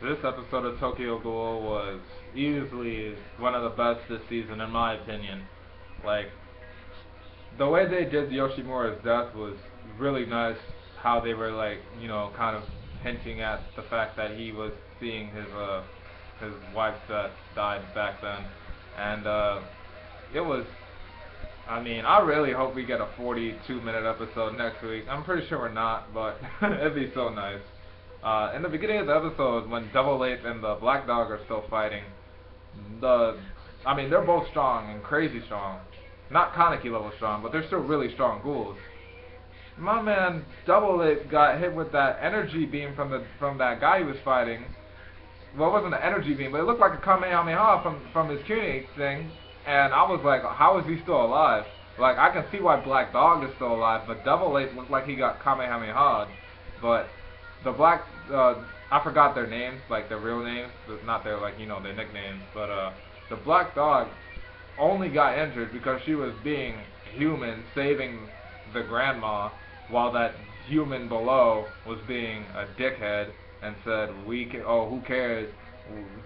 This episode of Tokyo Ghoul was easily one of the best this season, in my opinion. Like, the way they did Yoshimura's death was really nice. How they were like, kind of hinting at the fact that he was seeing his wife that died back then, and it was. I mean, I really hope we get a 42-minute episode next week. I'm pretty sure we're not, but it'd be so nice. In the beginning of the episode, when Double Ape and the Black Dog are still fighting, they're both strong and crazy strong. Not Kaneki level strong, but they're still really strong ghouls. My man Double Ape got hit with that energy beam from that guy he was fighting. Well, it wasn't an energy beam, but it looked like a Kamehameha from his Kuni thing. And I was like, how is he still alive? Like, I can see why Black Dog is still alive, but Double Ape looked like he got Kamehameha. But the Black, I forgot their names, like their real names, not their, their nicknames. But the Black Dog only got injured because she was being human, saving the grandma, while that human below was being a dickhead and said, who cares?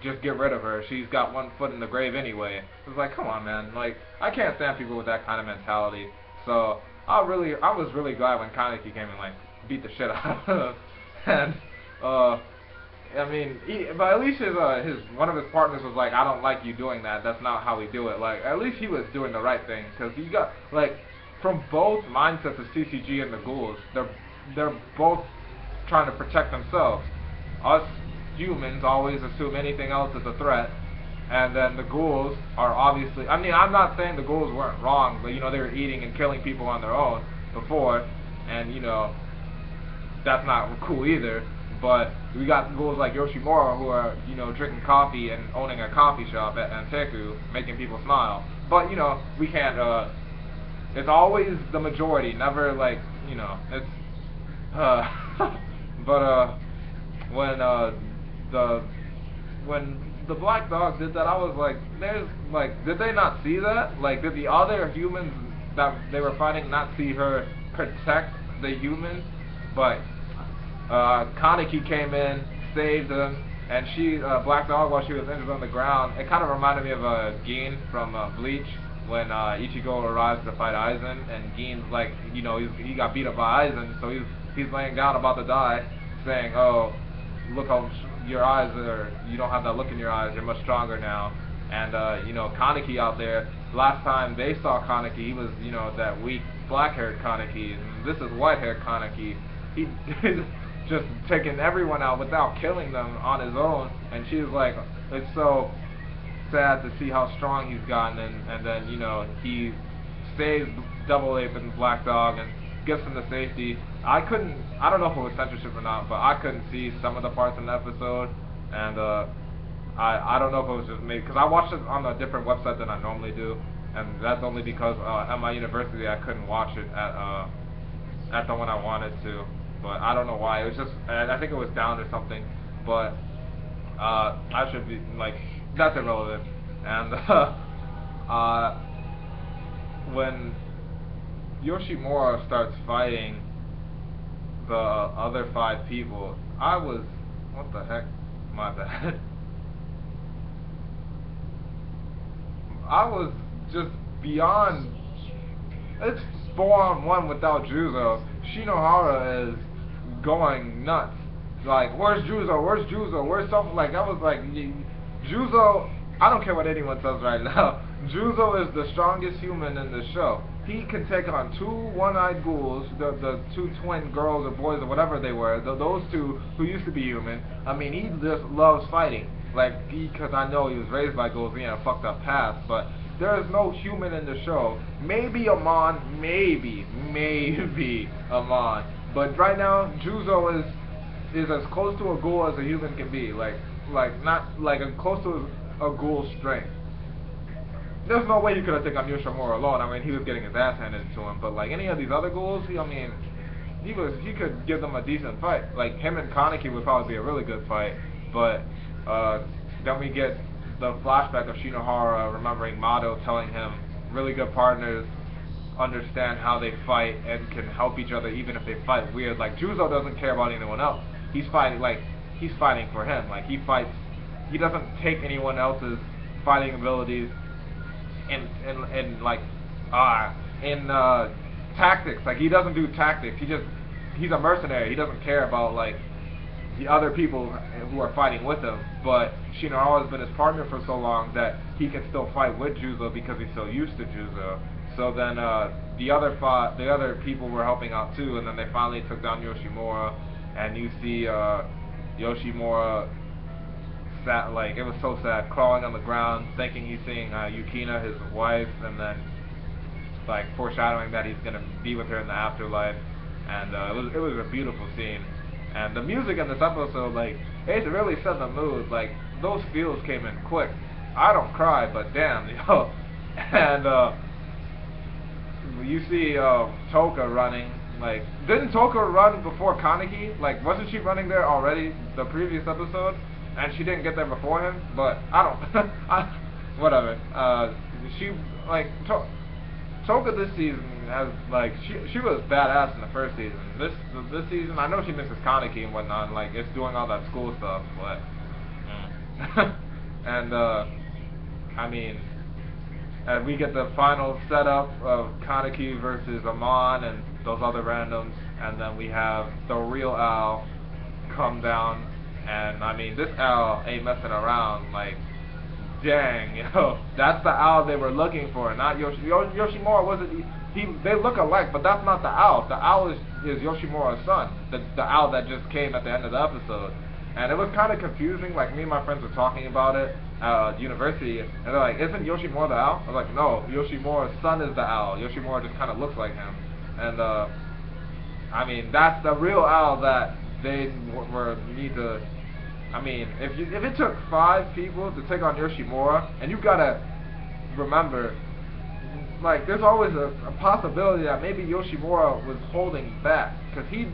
Just get rid of her. She's got one foot in the grave anyway. It was like, come on, man. Like, I can't stand people with that kind of mentality. So I was really glad when Kaneki came and beat the shit out of him. And but at least his one of his partners was like, I don't like you doing that. That's not how we do it. Like, at least he was doing the right thing, because he got from both mindsets of CCG and the ghouls, they're both trying to protect themselves. Us humans always assume anything else is a threat, and then the ghouls are obviously. I'm not saying the ghouls weren't wrong, but they were eating and killing people on their own before, and that's not cool either. But we got ghouls like Yoshimura who are drinking coffee and owning a coffee shop at Anteku, making people smile. But we can't. It's always the majority, never it's. But when the Black Dog did that, I was like, did they not see that? Like, did the other humans that they were fighting not see her protect the humans? But Kaneki came in, saved them, and Black Dog, while she was injured on the ground, it kind of reminded me of Gin from Bleach, when Ichigo arrives to fight Aizen, and Gin's like, he got beat up by Aizen, so he's laying down about to die, saying, oh, look how your eyes are, you don't have that look in your eyes, you're much stronger now. And Kaneki out there, last time they saw Kaneki, he was that weak black-haired Kaneki, and this is white-haired Kaneki. He's just taking everyone out without killing them on his own, and she's like, it's so sad to see how strong he's gotten, and then he saves Double Ape and Black Dog and gets them to safety. I don't know if it was censorship or not, but I couldn't see some of the parts in the episode, and I don't know if it was just me, because I watched it on a different website than I normally do, and that's only because at my university I couldn't watch it at the one I wanted to, but I don't know why. It was just, I think it was down or something, but I should be, that's irrelevant. And when Yoshimura starts fighting the other 5 people, I was, what the heck, my bad. I was just beyond, it's 4-on-1 without Juzo. Shinohara is going nuts. Like, where's Juzo? Where's Juzo? Where's something? I was like, Juzo, I don't care what anyone says right now. Juzo is the strongest human in the show. He can take on 2 one-eyed ghouls, the 2 twin girls or boys or whatever they were, those 2 who used to be human. He just loves fighting. Because I know he was raised by ghouls, he had a fucked up past, but there is no human in the show. Maybe Amon, maybe Amon. But right now, Juzo is as close to a ghoul as a human can be. Not close to a ghoul's strength. There's no way you could have taken on Yoshimura alone. He was getting his ass handed to him. But any of these other ghouls, he could give them a decent fight. Him and Kaneki would probably be a really good fight. But then we get the flashback of Shinohara remembering Mado telling him really good partners understand how they fight and can help each other even if they fight weird. Juzo doesn't care about anyone else. He's fighting he's fighting for him. Like he fights, he doesn't take anyone else's fighting abilities in like in tactics. Like he doesn't do tactics. He's a mercenary. He doesn't care about like the other people who are fighting with him. But Shinohara has been his partner for so long that he can still fight with Juzo because he's so used to Juzo. So then the other people were helping out too, and then they finally took down Yoshimura, and you see Yoshimura sat, like, it was so sad, crawling on the ground, thinking he's seeing Yukina, his wife, and then like foreshadowing that he's gonna be with her in the afterlife, and it was a beautiful scene. And the music in this episode, like, it really set the mood. Like, those feels came in quick. I don't cry, but damn, yo. And you see Toka running. Like, didn't Toka run before Kaneki? Like, wasn't she running there already the previous episode? And she didn't get there before him? But I don't. Whatever. She, like, Toka this season has, like, she was badass in the first season. This season, I know she misses Kaneki and whatnot, and, like, it's doing all that school stuff, but and I mean, and we get the final setup of Kaneki versus Amon and those other randoms, and then we have the real Al come down, and I mean, this Al ain't messing around. Like, dang, yo, that's the Al they were looking for, not Yoshimura wasn't. They look alike, but that's not the Al. The Al is Yoshimura's son, the Al that just came at the end of the episode. And it was kind of confusing. Like, me and my friends were talking about it at university, and they're like, "Isn't Yoshimura the Al?" I was like, "No, Yoshimura's son is the Al. Yoshimura just kind of looks like him." And I mean, that's the real Al that they need to. I mean, if it took 5 people to take on Yoshimura, and you gotta remember, like, there's always a possibility that maybe Yoshimura was holding back, because it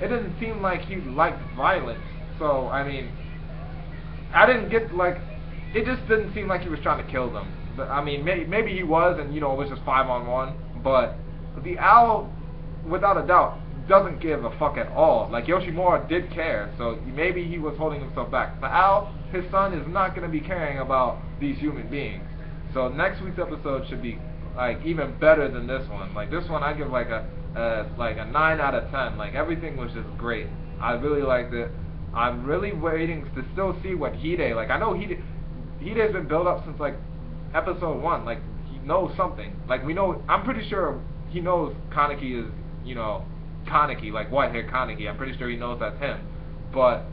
didn't seem like he liked violence. So, I mean, I didn't get, like, it just didn't seem like he was trying to kill them. But, I mean, maybe he was, and, you know, it was just 5-on-1, but the Al, without a doubt, doesn't give a fuck at all. Like, Yoshimura did care, so maybe he was holding himself back. But Al, his son, is not going to be caring about these human beings. So next week's episode should be, like, even better than this one. Like, this one I give like a 9 out of 10. Like, everything was just great. I really liked it. I'm really waiting to still see what Hide, like, I know Hide's been built up since, like, episode 1. Like, he knows something. Like, we know, I'm pretty sure he knows Kaneki is, you know, Kaneki, like white-haired Kaneki. I'm pretty sure he knows that's him. But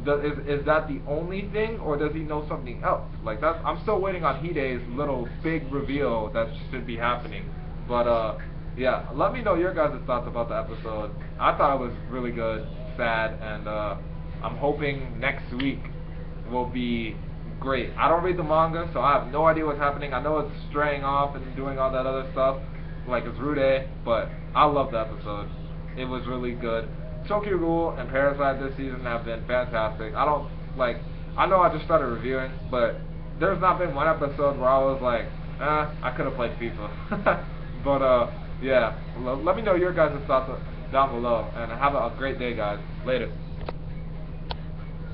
is that the only thing, or does he know something else? Like, I'm still waiting on Hide's little big reveal that should be happening. But yeah, let me know your guys' thoughts about the episode. I thought it was really good, sad, and I'm hoping next week will be great. I don't read the manga, so I have no idea what's happening. I know it's straying off and doing all that other stuff, like it's Rude, but I love the episode. It was really good. Tokyo Ghoul and Parasite this season have been fantastic. I know I just started reviewing, but there's not been one episode where I was like, I could have played FIFA. But yeah, let me know your guys' thoughts down below, and have a great day, guys. Later.